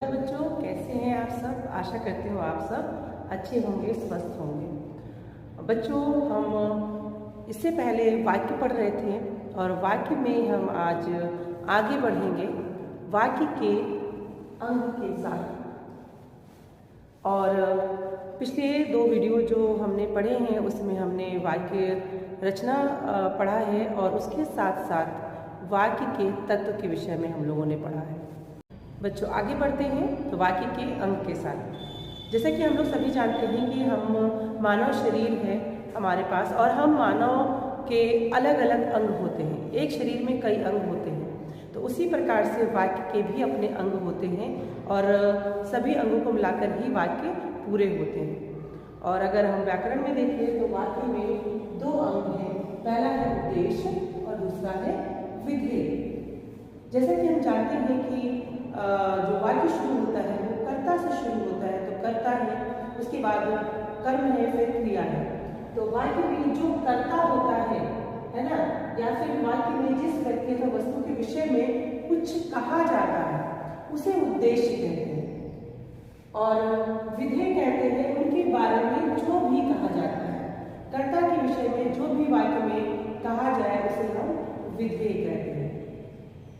बच्चों, कैसे हैं आप सब। आशा करती हूँ आप सब अच्छे होंगे, स्वस्थ होंगे। बच्चों, हम इससे पहले वाक्य पढ़ रहे थे और वाक्य में हम आज आगे बढ़ेंगे वाक्य के अंग के साथ। और पिछले 2 वीडियो जो हमने पढ़े हैं उसमें हमने वाक्य रचना पढ़ा है और उसके साथ साथ वाक्य के तत्व के विषय में हम लोगों ने पढ़ा है। बच्चों, आगे बढ़ते हैं तो वाक्य के अंग के साथ। जैसा कि हम लोग सभी जानते हैं कि हम मानव शरीर है हमारे पास और हम मानव के अलग अलग अंग होते हैं। एक शरीर में कई अंग होते हैं, तो उसी प्रकार से वाक्य के भी अपने अंग होते हैं और सभी अंगों को मिलाकर ही वाक्य पूरे होते हैं। और अगर हम व्याकरण में देखें तो वाक्य में 2 अंग हैं। पहला है उद्देश्य और दूसरा है विधेय। जैसा कि हम जानते हैं कि जो वाक्य शुरू होता है वो कर्ता से शुरू होता है, तो कर्ता है, उसके बाद कर्म है, फिर क्रिया है। तो वाक्य में जो कर्ता होता है ना, या फिर वाक्य में जिस व्यक्ति अथवा वस्तु के विषय में कुछ कहा जाता है उसे उद्देश्य कहते हैं। और विधेय कहते हैं उनके बारे में जो भी कहा जाता है। कर्ता के विषय में जो भी वाक्य में कहा जाए उसे हम विधेय कहते हैं।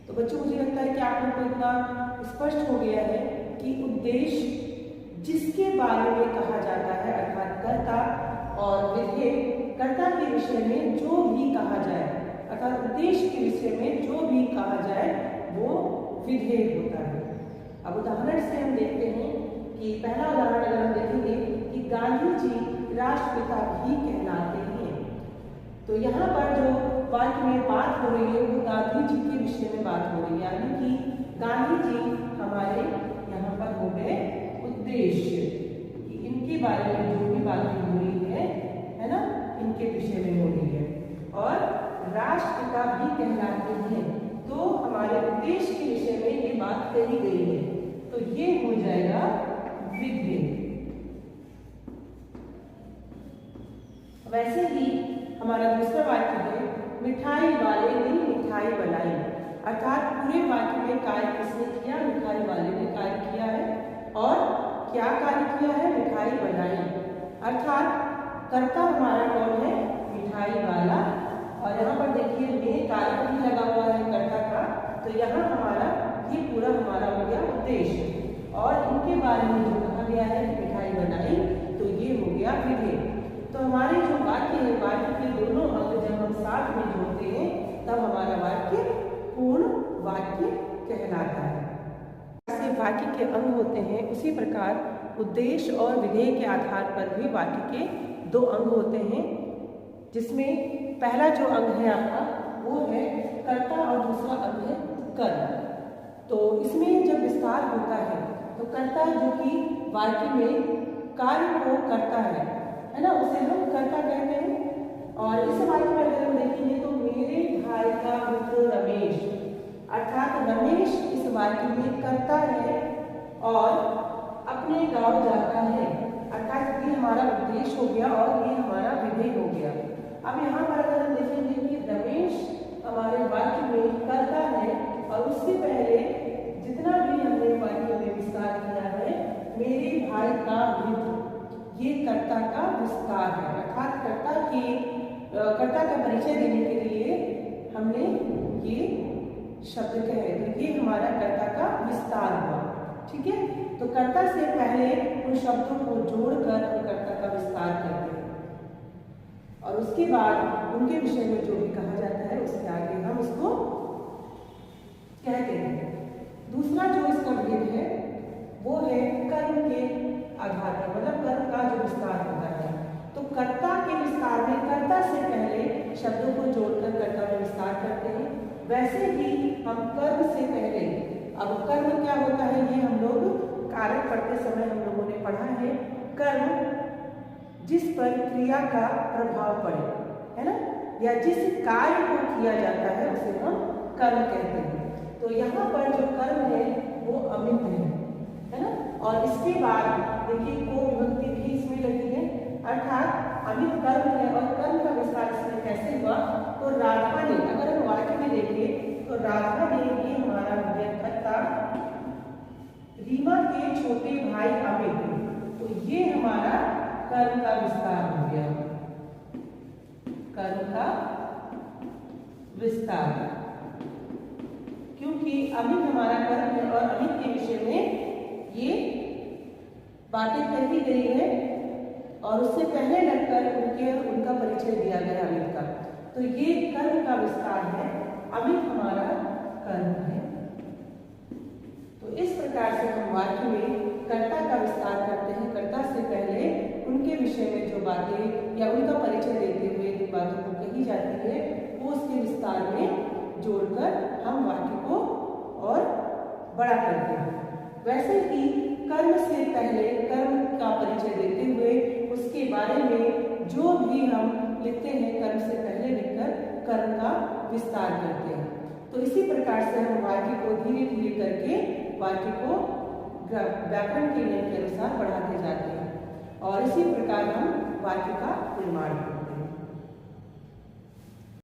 तो बच्चों, मुझे लगता है कि आप लोगों को इतना स्पष्ट हो गया है कि उद्देश्य जिसके बारे में कहा जाता है अर्थात कर्ता, और विधेय कर्ता के विषय में जो भी कहा जाए अर्थात उद्देश्य के विषय में जो भी कहा जाए वो विधेय होता है। अब उदाहरण से हम देखते हैं कि पहला उदाहरण अगर हम देखेंगे कि गांधी जी राष्ट्रपिता भी कहलाते हैं। तो यहाँ पर जो वाक्य में बात हो रही है वो गांधी जी के विषय में बात हो रही है, यानी कि गांधी जी हमारे यहाँ पर हो गए उद्देश्य, कि इनके बारे में जो भी बातें हो रही है ना, इनके विषय में हो रही है। और राष्ट्रपिता भी कहलाते हैं, तो हमारे उद्देश्य के विषय में ये बात कही गई है, तो ये हो जाएगा विधेय। वैसे ही हमारा दूसरा वाक्य है मिठाई वाले ने मिठाई बनाई, अर्थात पूरे वाक्य में कार्य किसने किया? मिठाई वाले ने कार्य किया है। और क्या कार्य किया है? मिठाई बनाई। अर्थात कर्ता हमारा कौन है? मिठाई वाला। और यहाँ पर देखिए में कार्य भी लगा हुआ है कर्ता का, तो यहाँ हमारा ये पूरा हमारा हो गया उद्देश्य। और इनके बारे में जो कहा गया है कि मिठाई बनाई, तो ये हो गया विधेय। तो हमारे जो वाक्य है, वाक्य के दोनों अंग जब हम साथ में जोड़ते हैं तब हमारा वाक्य पूर्ण वाक्य कहलाता है। जैसे वाक्य के अंग होते हैं उसी प्रकार उद्देश्य और विधेय के आधार पर भी वाक्य के 2 अंग होते हैं, जिसमें पहला जो अंग है आपका वो है कर्ता और दूसरा अंग है कर्म। तो इसमें जब विस्तार होता है तो कर्ता जो कि वाक्य में कार्य को करता है ना, उसे हम कर्ता कहते हैं। और इस वाक्य में अगर हम देखेंगे तो मेरे भाई का मित्र रमेश, अर्थात रमेश इस वाक्य में कर्ता है और अपने गांव जाता है, अर्थात ये हमारा उद्देश्य हो गया और ये हमारा विधेय हो गया। अब यहाँ पर अगर हम देखेंगे कि रमेश हमारे वाक्य में कर्ता है और उससे पहले जितना भी हमने वाक्य में विस्तार किया है मेरे भाई का मित्र, ये कर्ता का विस्तार है। अर्थात कर्ता का परिचय देने के लिए हमने ये शब्द कहे, तो ये हमारा कर्ता का विस्तार हुआ। ठीक है, तो कर्ता से पहले उन शब्दों को जोड़कर हम कर्ता का विस्तार करते हैं और उसके बाद उनके विषय में जो भी कहा जाता है उसके आगे हम उसको कहते हैं। दूसरा जो इसका भेद है वो है कर्म के आधार पर, मतलब कर्म का जो विस्तार होता है। तो कर्ता के विस्तार में कर्ता से पहले शब्दों को जोड़कर कर्ता में विस्तार करते हैं। वैसे ही हम कर्म से पहले, अब कर्म क्या होता है ये हम लोग कारक पढ़ते समय हम लोगों ने पढ़ा है। कर्म जिस पर क्रिया का प्रभाव पड़े, है ना, या जिस कार्य को किया जाता है उसे हम कर्म कहते हैं। तो यहाँ पर जो कर्म है वो अमित है ना। और इसके बाद देखिए को विभक्ति भी इसमें लगी है, अर्थात अमित कर्म है और कर्म का विस्तार इसमें कैसे हुआ? तो राधा ने, अगर हम वाक्य में देखें तो राधा ने ये हमारा हो गया कर्ता, रीमा के छोटे भाई अमित, तो ये हमारा कर्म का विस्तार हो गया, कर्म का विस्तार, क्योंकि अमित हमारा कर्म है और अमित के विषय में ये बातें कही गई है और उससे पहले लगकर उनका परिचय दिया गया अमित का। तो ये कर्म का विस्तार है, अमित हमारा कर्म है। तो इस प्रकार से हम वाक्य में कर्ता का विस्तार करते हैं। कर्ता से पहले उनके विषय में जो बातें या उनका परिचय देते हुए जिन बातों को कही जाती है वो उसके विस्तार में जोड़कर हम वाक्य को और बड़ा करते हैं। वैसे ही कर्म से पहले कर्म का परिचय देते हुए उसके बारे में जो भी हम लिखते हैं कर्म से पहले लिखकर कर्म का विस्तार करते हैं। तो इसी प्रकार से हम वाक्य को धीरे धीरे करके वाक्य को व्याकरण के नियम के अनुसार बढ़ाते जाते हैं और इसी प्रकार हम वाक्य का निर्माण करते हैं।